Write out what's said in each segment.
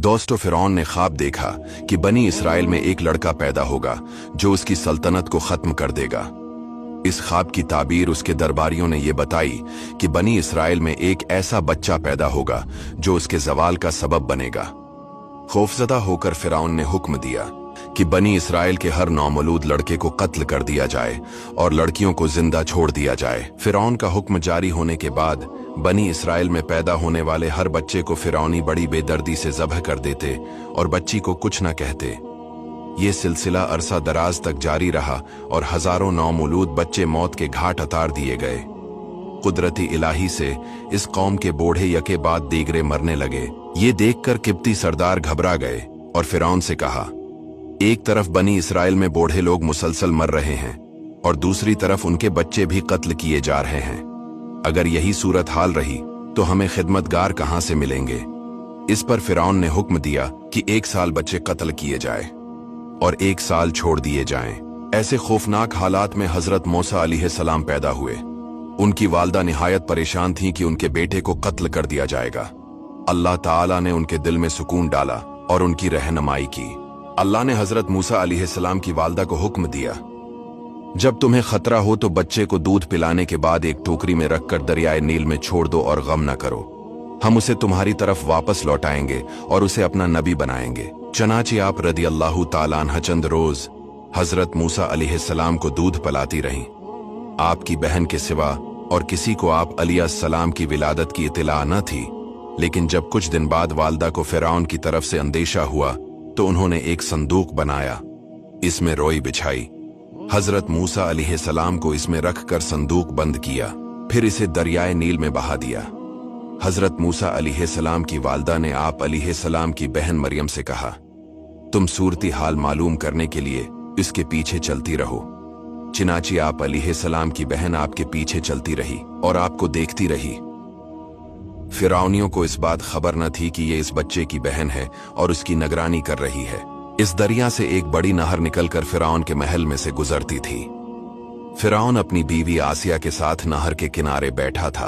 दोस्तों, फिरौन ने ख्वाब देखा कि बनी इसराइल में एक लड़का पैदा होगा जो उसकी सल्तनत को खत्म कर देगा। इस ख्वाब की ताबीर उसके दरबारियों ने यह बताई कि बनी इसराइल में एक ऐसा बच्चा पैदा होगा जो उसके जवाल का सबब बनेगा। खौफजदा होकर फिरौन ने हुक्म दिया कि बनी इसराइल के हर नौमौलूद लड़के को कत्ल कर दिया जाए और लड़कियों को जिंदा छोड़ दिया जाए। फिरौन का हुक्म जारी होने के बाद बनी इसराइल में पैदा होने वाले हर बच्चे को फिरौनी बड़ी बेदर्दी से ज़ब्ह कर देते और बच्ची को कुछ न कहते। ये सिलसिला अरसा दराज तक जारी रहा और हजारों नौमौलूद बच्चे मौत के घाट उतार दिए गए। कुदरती इलाही से इस कौम के बूढ़े यके बाद दीगरे मरने लगे। ये देखकर किब्ती सरदार घबरा गए और फिरौन से कहा, एक तरफ बनी इसराइल में बूढ़े लोग मुसलसल मर रहे हैं और दूसरी तरफ उनके बच्चे भी कत्ल किए जा रहे हैं। अगर यही सूरत हाल रही तो हमें खिदमतगार कहां से मिलेंगे। इस पर फिरौन ने हुक्म दिया कि 1 साल बच्चे कत्ल किए जाए और 1 साल छोड़ दिए जाएं। ऐसे खौफनाक हालात में हजरत मूसा अलैहिस्सलाम पैदा हुए। उनकी वालदा निहायत परेशान थी कि उनके बेटे को कत्ल कर दिया जाएगा। अल्लाह ताला ने उनके दिल में सुकून डाला और उनकी रहनुमाई की। अल्लाह ने हजरत मूसा अलैहिस्सलाम की वालदा को हुक्म दिया, जब तुम्हें खतरा हो तो बच्चे को दूध पिलाने के बाद एक टोकरी में रखकर दरियाए नील में छोड़ दो और गम न करो। हम उसे तुम्हारी तरफ वापस लौटाएंगे और उसे अपना नबी बनाएंगे। चनाचे आप रदियल्लाहु ताला अन्हा चंद रोज हजरत मूसा अलैहिस्सलाम को दूध पिलाती रहीं। आपकी बहन के सिवा और किसी को आप अलैहिस्सलाम की विलादत की इत्तला न थी। लेकिन जब कुछ दिन बाद वालदा को फिरौन की तरफ से अंदेशा हुआ तो उन्होंने एक संदूक बनाया, इसमें रोई बिछाई। हजरत मूसा अलैहिस्सलाम को इसमें रखकर संदूक बंद किया, फिर इसे दरियाए नील में बहा दिया। हजरत मूसा अलैहिस्सलाम की वालदा ने आप अलैहिस्सलाम की बहन मरियम से कहा, तुम सूरती हाल मालूम करने के लिए इसके पीछे चलती रहो। चिनाची आप अलैहिस्सलाम की बहन आपके पीछे चलती रही और आपको देखती रही। फिरौनियों को इस बात खबर न थी कि ये इस बच्चे की बहन है और उसकी निगरानी कर रही है। इस दरिया से एक बड़ी नहर निकलकर फिरौन के महल में से गुजरती थी। फिरौन अपनी बीवी आसिया के साथ नहर के किनारे बैठा था।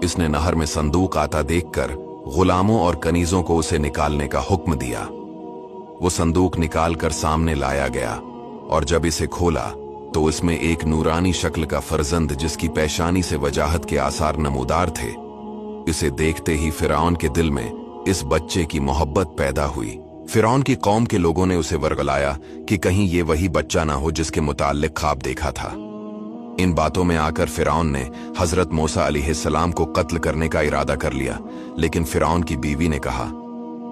इसने नहर में संदूक आता देखकर गुलामों और कनीजों को उसे निकालने का हुक्म दिया। वो संदूक निकालकर सामने लाया गया और जब इसे खोला तो उसमें एक नूरानी शक्ल का फर्जंद जिसकी पेशानी से वजाहत के आसार नमूदार थे। इसे देखते ही फिरौन के दिल में इस बच्चे की मोहब्बत पैदा हुई। फिरौन की कौम के लोगों ने उसे वर्गलाया कि कहीं ये वही बच्चा ना हो जिसके मुताल्लिक ख्वाब देखा था। इन बातों में आकर फिरौन ने हजरत मूसा अलैहिस्सलाम को कत्ल करने का इरादा कर लिया। लेकिन फिरौन की बीवी ने कहा,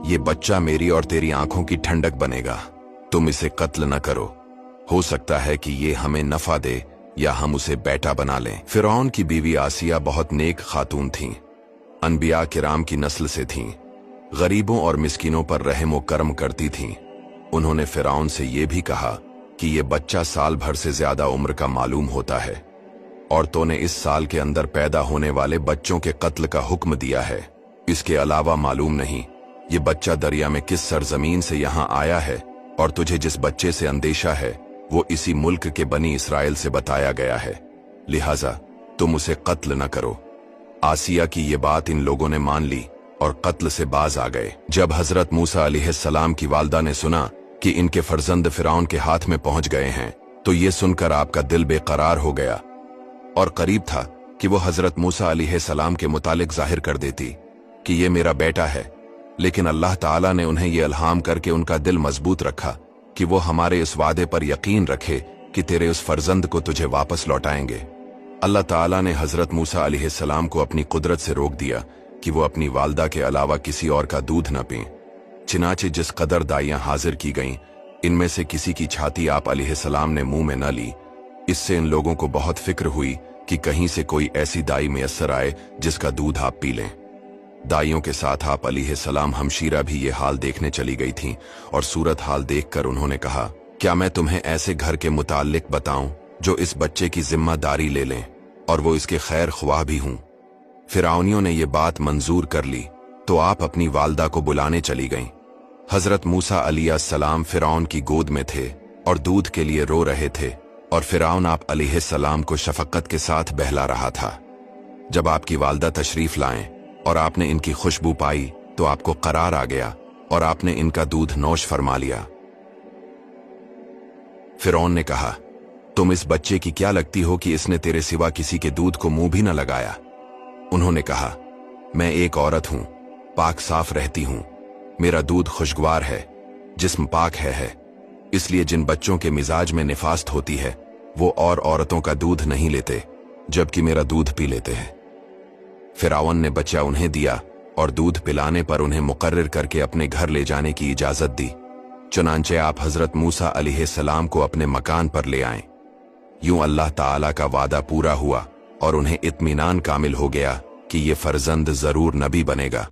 ये बच्चा मेरी और तेरी आंखों की ठंडक बनेगा, तुम इसे कत्ल न करो। हो सकता है कि ये हमें नफा दे या हम उसे बेटा बना लें। फिरौन की बीवी आसिया बहुत नेक खातून थीं, अनबिया किराम की नस्ल से थीं, गरीबों और मिस्किनों पर रहम व करम करती थीं। उन्होंने फिरौन से ये भी कहा कि ये बच्चा साल भर से ज्यादा उम्र का मालूम होता है और तो ने इस साल के अंदर पैदा होने वाले बच्चों के कत्ल का हुक्म दिया है। इसके अलावा मालूम नहीं ये बच्चा दरिया में किस सरजमीन से यहाँ आया है और तुझे जिस बच्चे से अंदेशा है वो इसी मुल्क के बनी इसराइल से बताया गया है, लिहाजा तुम उसे कत्ल न करो। आसिया की ये बात इन लोगों ने मान ली और कत्ल से बाज आ गए। जब हजरत मूसा अलैहिस्सलाम की वालदा ने सुना कि इनके फर्जंद फिरौन के हाथ में पहुंच गए हैं तो ये सुनकर आपका दिल बेकरार हो गया और करीब था कि वो हजरत मूसा अलैहिस्सलाम के मुतालिक जाहिर कर देती कि ये मेरा बेटा है। लेकिन अल्लाह ताला ने उन्हें ये इल्हाम करके उनका दिल मजबूत रखा कि वो हमारे इस वादे पर यकीन रखे कि तेरे उस फर्जंद को तुझे वापस लौटाएंगे। अल्लाह ताला ने हजरत मूसा अलैहिस्सलाम को अपनी कुदरत से रोक दिया कि वो अपनी वालदा के अलावा किसी और का दूध न पीं। चिनाचे जिस कदर दाइयां हाजिर की गईं, इनमें से किसी की छाती आप अलैहिस्सलाम ने मुंह में न ली। इससे इन लोगों को बहुत फिक्र हुई कि कहीं से कोई ऐसी दाई मैसर आए जिसका दूध आप पी लें। दाइयों के साथ आप अलैहिस्सलाम हमशीरा भी ये हाल देखने चली गई थीं और सूरत हाल देखकर उन्होंने कहा, क्या मैं तुम्हें ऐसे घर के मुताल्लिक बताऊं जो इस बच्चे की जिम्मेदारी ले लें और वो इसके खैर ख्वाह भी हूं। फिरौनियों ने ये बात मंजूर कर ली तो आप अपनी वालदा को बुलाने चली गईं। हजरत मूसा अलैहिस्सलाम फिरौन की गोद में थे और दूध के लिए रो रहे थे और फिरौन आप अलैहिस्सलाम को शफकत के साथ बहला रहा था। जब आपकी वालदा तशरीफ लाएं और आपने इनकी खुशबू पाई तो आपको करार आ गया और आपने इनका दूध नोश फरमा लिया। फिरौन ने कहा, तुम इस बच्चे की क्या लगती हो कि इसने तेरे सिवा किसी के दूध को मुंह भी न लगाया? उन्होंने कहा, मैं एक औरत हूं, पाक साफ रहती हूं, मेरा दूध खुशगवार है, जिस्म पाक है। इसलिए जिन बच्चों के मिजाज में निफास्त होती है वो और औरतों का दूध नहीं लेते, जबकि मेरा दूध पी लेते हैं। फिरौन ने बच्चा उन्हें दिया और दूध पिलाने पर उन्हें मुकर्रर करके अपने घर ले जाने की इजाजत दी। चुनांचे आप हजरत मूसा अलैहिस्सलाम को अपने मकान पर ले आए। यूं अल्लाह ताला का वादा पूरा हुआ और उन्हें इत्मीनान कामिल हो गया कि ये फर्जंद जरूर नबी बनेगा।